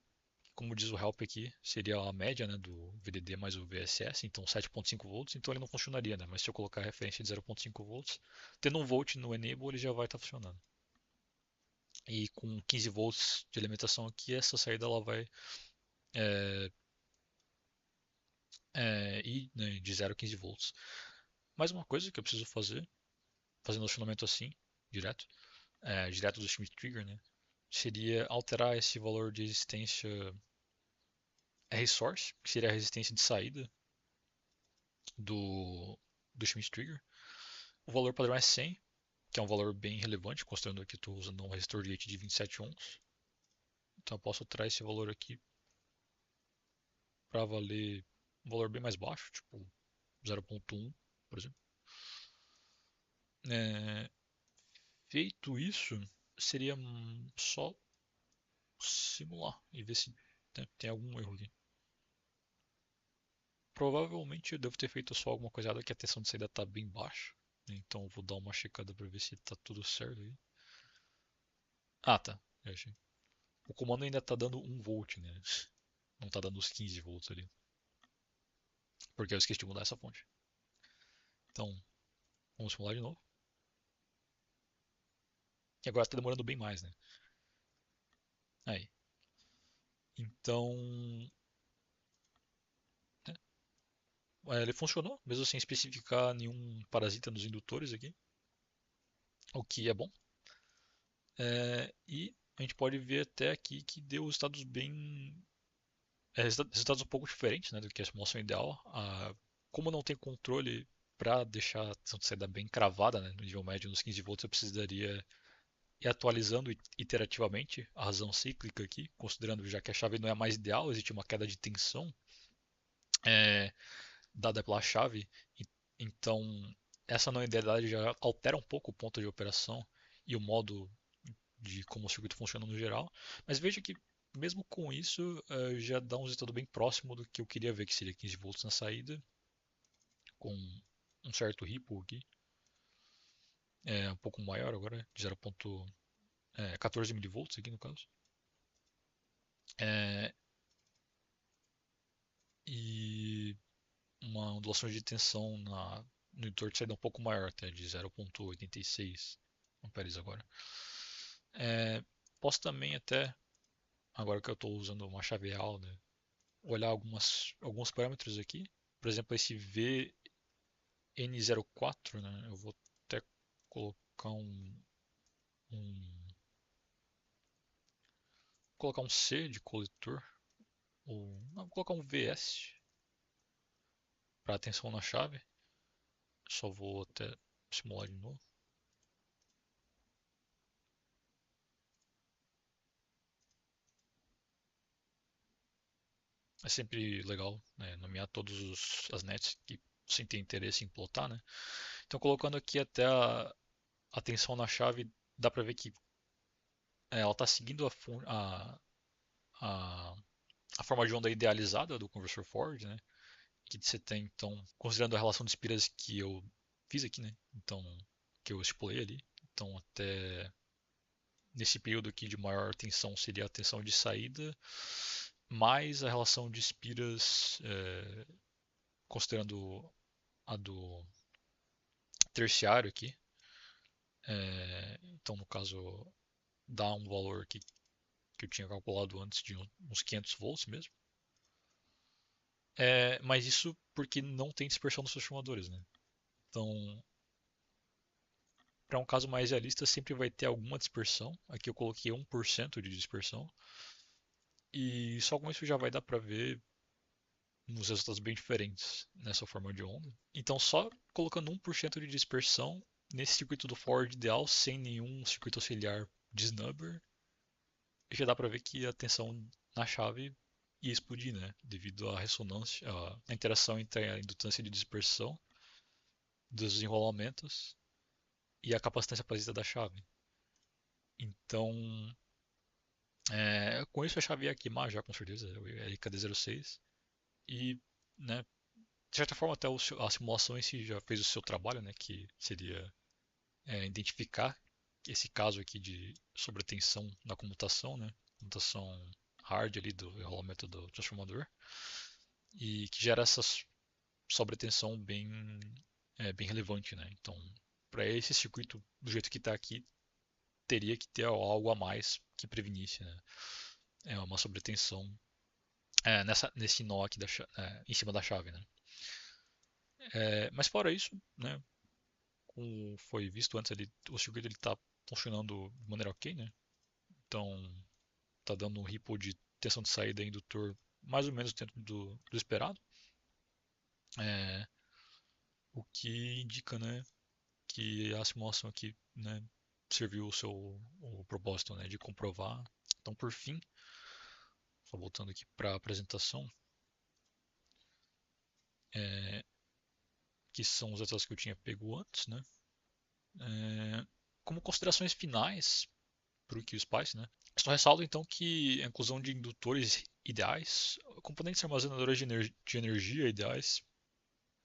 como diz o help aqui, seria a média, né, do VDD mais o VSS, então 7.5 volts, então ele não funcionaria, né? Mas se eu colocar a referência de 0.5 volts, tendo um volt no enable, ele já vai estar funcionando. E com 15 volts de alimentação aqui, essa saída ela vai é, ir, né, de 0 a 15 volts. Mais uma coisa que eu preciso fazer, fazendo o acionamento assim, direto, direto do Schmitt Trigger, né, seria alterar esse valor de resistência R-source, que seria a resistência de saída do Schmitt Trigger. O valor padrão é 100, que é um valor bem relevante, considerando que estou usando um resistor de leite de 27 ohms. Então eu posso alterar esse valor aqui para valer um valor bem mais baixo, tipo 0.1, por exemplo. É, feito isso, seria só simular e ver se, né, tem algum erro aqui. Provavelmente eu devo ter feito só alguma coisa errada, que a tensão de saída está bem baixa. Então eu vou dar uma checada para ver se está tudo certo aí. Ah, tá. Eu achei. O comando ainda está dando 1 volt, né? Não está dando os 15 volts ali. Porque eu esqueci de mudar essa fonte. Então, vamos simular de novo. E agora está demorando bem mais, né? Aí. Então, né? Ele funcionou, mesmo sem especificar nenhum parasita nos indutores aqui. O que é bom. E a gente pode ver até aqui que deu resultados bem. Resultados um pouco diferentes, né, do que a simulação ideal. Como não tem controle para deixar a tensão de saída bem cravada, né, no nível médio nos 15 volts, eu precisaria ir atualizando iterativamente a razão cíclica aqui, considerando já que a chave não é a mais ideal, existe uma queda de tensão é, dada pela chave. Então, essa não idealidade já altera um pouco o ponto de operação e o modo de como o circuito funciona no geral. Mas veja que mesmo com isso já dá um resultado bem próximo do que eu queria ver, que seria 15 volts na saída, com um certo ripple aqui, um pouco maior agora, de 0.14 milivolts aqui no caso. É, e uma ondulação de tensão no indutor de saída um pouco maior, até de 0.86 amperes agora. Posso também até, agora que eu estou usando uma chave real, né, olhar alguns parâmetros aqui. Por exemplo, esse VN04, né, eu vou até colocar um colocar um C de coletor, ou não, vou colocar um VS para atenção na chave. Só vou até simular de novo. É sempre legal, né, nomear todas as nets que você tem interesse em plotar, né? Então, colocando aqui até a tensão na chave, dá para ver que ela está seguindo a, a forma de onda idealizada do conversor Ford, né? Que você tem, então, considerando a relação de espiras que eu fiz aqui, né? Então, que eu estipulei ali. Então, até nesse período aqui de maior tensão seria a tensão de saída, mais a relação de espiras, considerando a do terciário aqui. Então, no caso, dá um valor que eu tinha calculado antes de uns 500 volts mesmo. Mas isso porque não tem dispersão nos transformadores, né? Então, para um caso mais realista, sempre vai ter alguma dispersão. Aqui eu coloquei 1% de dispersão. E só com isso já vai dar para ver uns resultados bem diferentes nessa forma de onda. Então, só colocando 1% de dispersão nesse circuito do Ford ideal, sem nenhum circuito auxiliar de snubber, já dá para ver que a tensão na chave ia explodir, né? Devido à ressonância, à interação entre a indutância de dispersão dos enrolamentos e a capacitância parasita da chave. Então, com isso a chave ia queimar já, com certeza, é IKD06. E, né, de certa forma, até a simulação em si já fez o seu trabalho, né, que seria identificar esse caso aqui de sobretensão na comutação, né, comutação hard ali do enrolamento do transformador e que gera essa sobretensão bem relevante, né? Então, para esse circuito do jeito que está aqui, teria que ter algo a mais que prevenisse, né? É uma sobretensão nesse nó aqui em cima da chave, né? Mas fora isso, né? Como foi visto antes, o circuito está funcionando de maneira ok, né? Então, está dando um ripple de tensão de saída indutor mais ou menos dentro do esperado, é, o que indica, né, que a simulação aqui, né, serviu o propósito, né, de comprovar. Então, por fim, só voltando aqui para a apresentação, é, que são os dados que eu tinha pego antes, né, como considerações finais para o QSPICE, né, só ressalto então que a inclusão de indutores ideais, componentes armazenadores de energia ideais,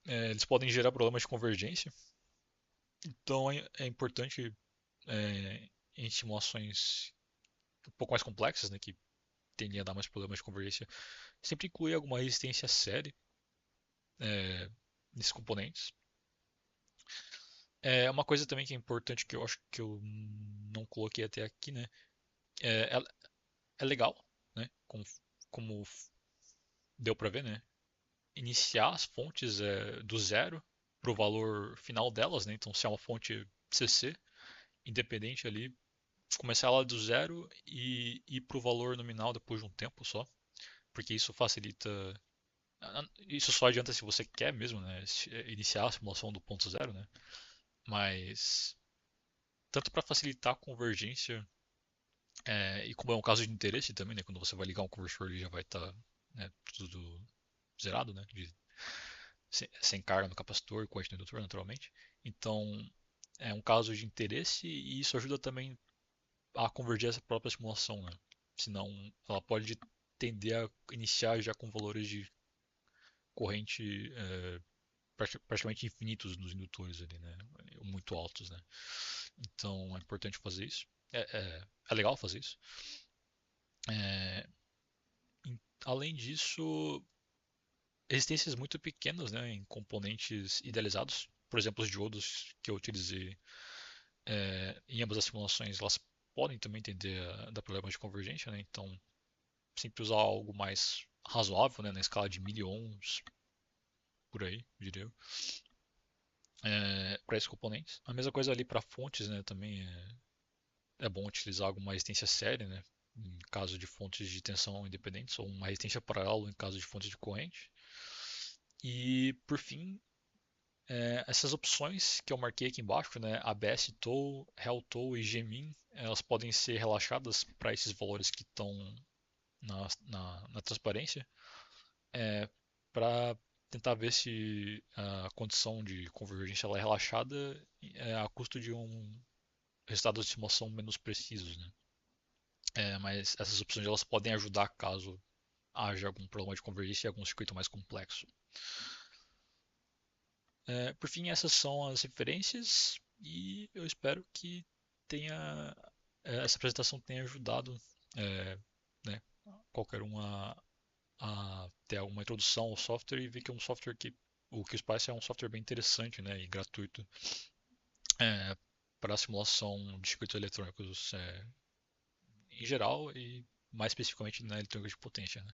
eles podem gerar problemas de convergência. Então é importante em simulações um pouco mais complexas, né, que tendem a dar mais problemas de convergência, sempre incluir alguma resistência série nesses componentes. Uma coisa também que é importante que eu acho que eu não coloquei até aqui, né, é legal, né, como deu para ver, né, iniciar as fontes do zero para o valor final delas, né, então se é uma fonte CC, independente ali, começar ela do zero e ir para o valor nominal depois de um tempo só, porque isso facilita. Isso só adianta se você quer mesmo, né, iniciar a simulação do ponto zero, né? Mas tanto para facilitar a convergência e como é um caso de interesse também, né, quando você vai ligar um conversor ele já vai estar né, tudo zerado, né, sem carga no capacitor, corrente no indutor, naturalmente. Então é um caso de interesse e isso ajuda também a convergir essa própria simulação, né? Senão ela pode tender a iniciar já com valores de corrente praticamente infinitos nos indutores ali, né? Muito altos, né? Então é importante fazer isso. É legal fazer isso. É, além disso, resistências muito pequenas, né, em componentes idealizados. Por exemplo, os diodos que eu utilizei em ambas as simulações, elas podem também tender a dar problemas de convergência, né? Então sempre usar algo mais razoável, né, na escala de miliohms, por aí, diria eu, para esses componentes. A mesma coisa ali para fontes, né, também é bom utilizar alguma resistência séria, né, em caso de fontes de tensão independentes, ou uma resistência paralela em caso de fontes de corrente. E, por fim, essas opções que eu marquei aqui embaixo, né, ABS Tow, Hell Tow e Gmin, elas podem ser relaxadas para esses valores que estão na transparência, para tentar ver se a condição de convergência ela é relaxada a custo de um resultado de simulação menos precisos, né? Mas essas opções elas podem ajudar caso haja algum problema de convergência e algum circuito mais complexo. Por fim, essas são as referências e eu espero que tenha essa apresentação tenha ajudado né, qualquer um a ter alguma introdução ao software e ver que é um software que o QSPICE é um software bem interessante, né, e gratuito é, para a simulação de circuitos eletrônicos em geral e mais especificamente na eletrônica de potência. Né?